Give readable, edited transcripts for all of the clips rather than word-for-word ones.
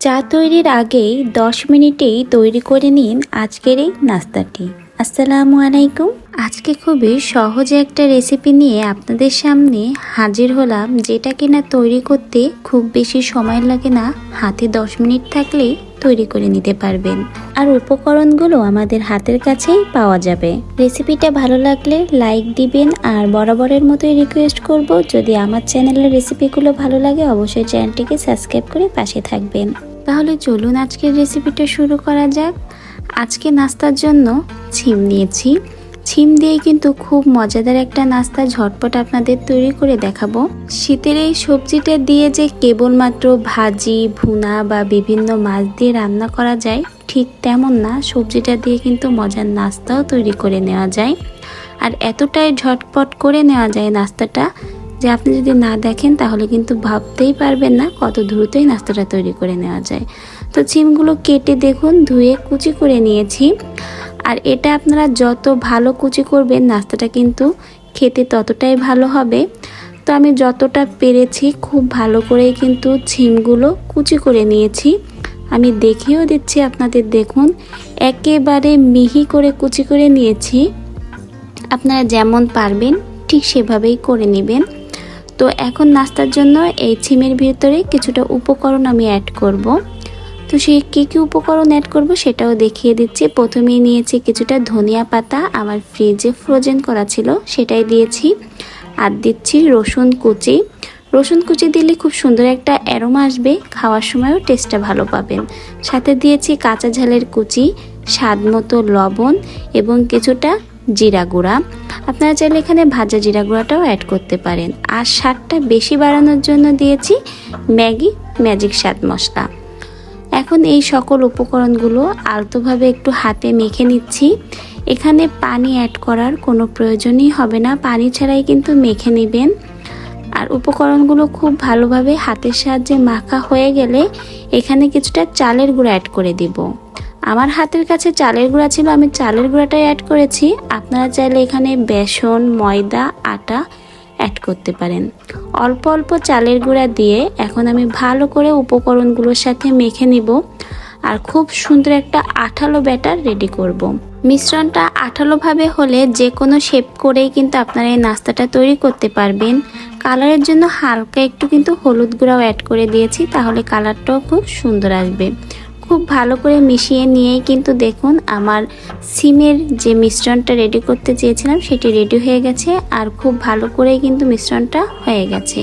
চা তৈরির আগেই 10 মিনিটেই তৈরি করে নিন আজকের এই নাস্তাটি। আসসালামু আলাইকুম। আজকে খুবই সহজ একটা রেসিপি নিয়ে আপনাদের সামনে হাজির হলাম, যেটা কিনা তৈরি করতে খুব বেশি সময় লাগে না। হাতে 10 মিনিট থাকলেই তৈরি করে নিতে পারবেন, আর উপকরণগুলো আমাদের হাতের কাছেই পাওয়া যাবে। রেসিপিটা ভালো লাগলে লাইক দিবেন, আর বরাবরের মতোই রিকোয়েস্ট করব, যদি আমার চ্যানেলের রেসিপিগুলো ভালো লাগে অবশ্যই চ্যানেলটিকে সাবস্ক্রাইব করে পাশে থাকবেন। তাহলে চলুন আজকের রেসিপিটা শুরু করা যাক। আজকে নাস্তার জন্য ছিম নিয়েছি। ছিম দিয়ে কিন্তু খুব মজাদার একটা নাস্তা ঝটপট আপনাদের তৈরি করে দেখাবো। শীতের এই সবজিটা দিয়ে যে কেবলমাত্র ভাজি, ভুনা বা বিভিন্ন মাছ দিয়ে রান্না করা যায়, ঠিক তেমন না, সবজিটা দিয়ে কিন্তু মজার নাস্তাও তৈরি করে নেওয়া যায়। আর এতটাই ঝটপট করে নেওয়া যায় নাস্তাটা, যে আপনি যদি না দেখেন তাহলে কিন্তু ভাবতেই পারবেন না কত দ্রুতই নাস্তাটা তৈরি করে নেওয়া যায়। তো ছিমগুলো কেটে দেখুন ধুয়ে কুচি করে নিয়েছি। আর এটা আপনারা যত ভালো কুচি করবেন নাস্তাটা কিন্তু খেতে ততটাই ভালো হবে। তো আমি যতটা পেরেছি খুব ভালো করেই কিন্তু ছিমগুলো কুচি করে নিয়েছি। আমি দেখিয়েও দিচ্ছি আপনাদের, দেখুন একেবারে মিহি করে কুচি করে নিয়েছি। আপনারা যেমন পারবেন ঠিক সেভাবেই করে নেবেন। তো এখন নাস্তার জন্য এই ছিমের ভিতরে কিছুটা উপকরণ আমি অ্যাড করব। তো সেই কী কী উপকরণ অ্যাড করব সেটাও দেখিয়ে দিচ্ছি। প্রথমেই নিয়েছি কিছুটা ধনিয়া পাতা, আমার ফ্রিজে ফ্রোজেন করা ছিল, সেটাই দিয়েছি। আর দিচ্ছি রসুন কুচি। রসুন কুচি দিলে খুব সুন্দর একটা অ্যারোমা আসবে, খাওয়ার সময়ও টেস্টটা ভালো পাবেন। সাথে দিয়েছি কাঁচা ঝালের কুচি, স্বাদ মতো লবণ এবং কিছুটা জিরা গুঁড়া। আপনারা চাইলে এখানে ভাজা জিরা গুঁড়াটাও অ্যাড করতে পারেন। আর স্বাদটা বেশি বাড়ানোর জন্য দিয়েছি ম্যাগি ম্যাজিক স্বাদ মশলা। এখন এই সকল উপকরণগুলো আলতোভাবে একটু হাতে মেখে নিচ্ছি। এখানে পানি অ্যাড করার কোনো প্রয়োজনই হবে না, পানি ছাড়াই কিন্তু মেখে নেবেন। আর উপকরণগুলো খুব ভালোভাবে হাতের সাহায্যে মাখা হয়ে গেলে এখানে কিছুটা চালের গুঁড়া অ্যাড করে দিব। আমার হাতের কাছে চালের গুঁড়া ছিল, আমি চালের গুঁড়াটাই অ্যাড করেছি। আপনারা চাইলে এখানে বেসন, ময়দা, আটা অ্যাড করতে পারেন। অল্প অল্প চালের গুঁড়া দিয়ে এখন আমি ভালো করে উপকরণগুলোর সাথে মেখে নিব, আর খুব সুন্দর একটা আঠালো ব্যাটার রেডি করব। মিশ্রণটা আঠালোভাবে হলে যে কোনো শেপ করেই কিন্তু আপনারা এই নাস্তাটা তৈরি করতে পারবেন। কালারের জন্য হালকা একটু কিন্তু হলুদ গুঁড়াও অ্যাড করে দিয়েছি, তাহলে কালারটাও খুব সুন্দর আসবে। খুব ভালো করে মিশিয়ে নিয়েই কিন্তু দেখুন আমার সিমের যে মিশ্রণটা রেডি করতে চেয়েছিলাম সেটি রেডি হয়ে গেছে, আর খুব ভালো করেই কিন্তু মিশ্রণটা হয়ে গেছে।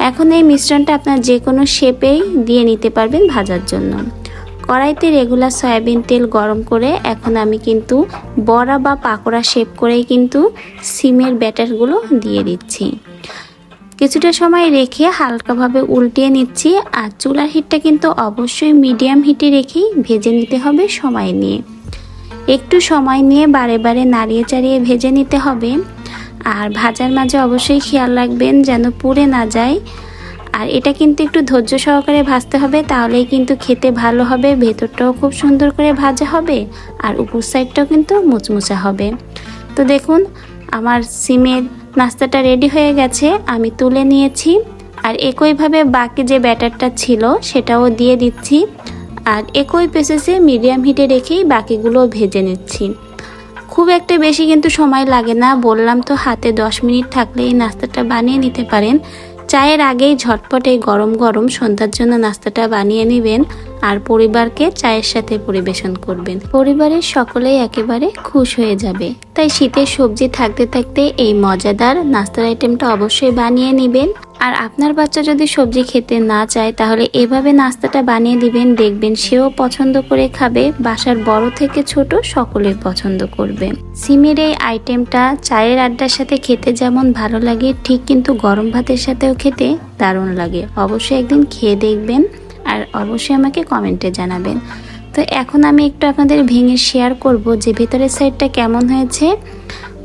এখন এই মিশ্রণটা আপনার যে কোনো শেপেই দিয়ে নিতে পারবেন ভাজার জন্য। কড়াইতে রেগুলার সয়াবিন তেল গরম করে এখন আমি কিন্তু বড়া বা পাকোড়া শেপ করেই কিন্তু সিমের ব্যাটারগুলো দিয়ে দিচ্ছি। কিছুটা সময় রেখে হালকাভাবে উল্টিয়ে নিচ্ছি। আর চুলার হিটটা কিন্তু অবশ্যই মিডিয়াম হিটে রেখেই ভেজে নিতে হবে সময় নিয়ে। একটু সময় নিয়ে বারে বারে নাড়িয়ে চাড়িয়ে ভেজে নিতে হবে। আর ভাজার মাঝে অবশ্যই খেয়াল রাখবেন যেন পুড়ে না যায়। আর এটা কিন্তু একটু ধৈর্য সহকারে ভাজতে হবে, তাহলেই কিন্তু খেতে ভালো হবে। ভেতরটাও খুব সুন্দর করে ভাজা হবে, আর উপর সাইডটাও কিন্তু মুচমুচা হবে। তো দেখুন আমার সিমের নাস্তাটা রেডি হয়ে গেছে, আমি তুলে নিয়েছি। আর একইভাবে বাকি যে ব্যাটারটা ছিল সেটাও দিয়ে দিচ্ছি। আর একই প্রসেসে মিডিয়াম হিটে রেখেই বাকিগুলো ভেজে নিচ্ছি। খুব একটা বেশি কিন্তু সময় লাগে না, বললাম তো হাতে 10 মিনিট থাকলে এই নাস্তাটা বানিয়ে নিতে পারেন। চায়ের আগেই ঝটপট এই গরম গরম সন্ধ্যার জন্য নাস্তাটা বানিয়ে নেবেন, আর পরিবারকে চায়ের সাথে পরিবেশন করবেন। পরিবারের সকলেই একেবারে খুশ হয়ে যাবে। তাই শীতের সবজি থাকতে থাকতে এই মজাদার নাস্তার আইটেমটা অবশ্যই বানিয়ে নেবেন। আর আপনার বাচ্চা যদি সবজি খেতে না চায় তাহলে এভাবে নাস্তাটা বানিয়ে দিবেন, দেখবেন সেও পছন্দ করে খাবে। বাসার বড় থেকে ছোট সকলেই পছন্দ করবে। সিমের এই আইটেমটা চায়ের আড্ডার সাথে খেতে যেমন ভালো লাগে, ঠিক কিন্তু গরম ভাতের সাথেও খেতে দারুণ লাগে। অবশ্যই একদিন খেয়ে দেখবেন, আর অবশ্যই আমাকে কমেন্টে জানাবেন। তো এখন আমি একটু আপনাদের ভেঙে শেয়ার করব যে ভেতরের সাইডটা কেমন হয়েছে।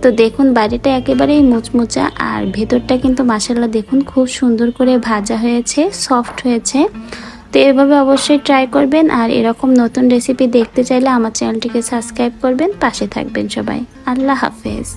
তো দেখুন বাইরেটা একেবারেই মুচমুচা, আর ভেতরটা কিন্তু মাশাআল্লাহ দেখুন খুব সুন্দর করে ভাজা হয়েছে, সফট হয়েছে। তো এভাবে অবশ্যই ট্রাই করবেন। আর এরকম নতুন রেসিপি দেখতে চাইলে আমার চ্যানেলটিকে সাবস্ক্রাইব করবেন, পাশে থাকবেন সবাই। আল্লাহ হাফেজ।